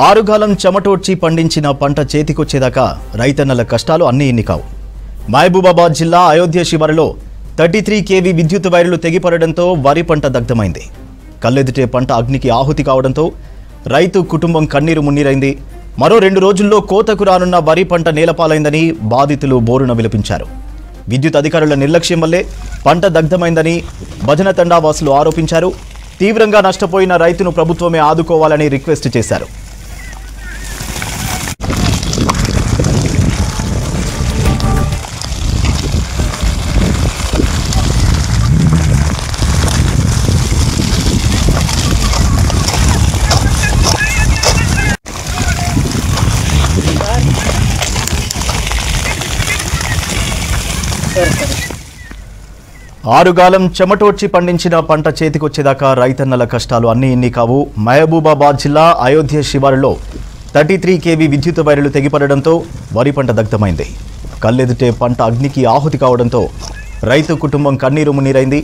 ఆరుగాలం చెమటోడ్చి పండించిన పంట చేతికొచ్చేదాకా రైతన్నల కష్టాలు అన్నీ ఇన్ని కావు. మహబూబాబాద్ జిల్లా అయోధ్య శివారులో 33 kV విద్యుత్ వైర్లు తెగిపడడంతో వరి పంట దగ్ధమైంది. కళ్ళెదుటే పంట అగ్నికి ఆహుతి కావడంతో రైతు కుటుంబం కన్నీరు మున్నీరైంది. మరో 2 రోజుల్లో కోతకు రానున్న వరి పంట నేలపాలైందని బాధితులు బోరున విలపించారు. విద్యుత్ అధికారుల నిర్లక్ష్యం వల్లే పంట దగ్ధమైందని భజన తండావాసులు ఆరోపించారు. తీవ్రంగా నష్టపోయిన రైతును ప్రభుత్వమే ఆదుకోవాలని రిక్వెస్ట్ చేశారు. ఆరుగాలం చెమటోడ్చి పండించిన పంట చేతికొచ్చేదాకా రైతన్నల కష్టాలు అన్నీ ఇన్ని కావు. మహబూబాబాద్ జిల్లా అయోధ్య శివారులో 33 kV విద్యుత్ వైర్లు తెగిపడడంతో వరి పంట దగ్ధమైంది. కళ్ళెదుటే పంట అగ్నికి ఆహుతి కావడంతో రైతు కుటుంబం కన్నీరు మున్నీరైంది.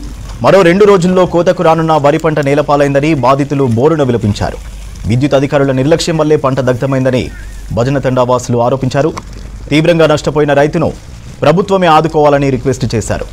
మరో 2 రోజుల్లో కోతకు రానున్న వరి పంట నేలపాలైందని బాధితులు బోరున విలపించారు. విద్యుత్ అధికారుల నిర్లక్ష్యం వల్లే పంట దగ్ధమైందని భజన తండావాసులు ఆరోపించారు. తీవ్రంగా నష్టపోయిన రైతును ప్రభుత్వమే ఆదుకోవాలని రిక్వెస్ట్ చేశారు.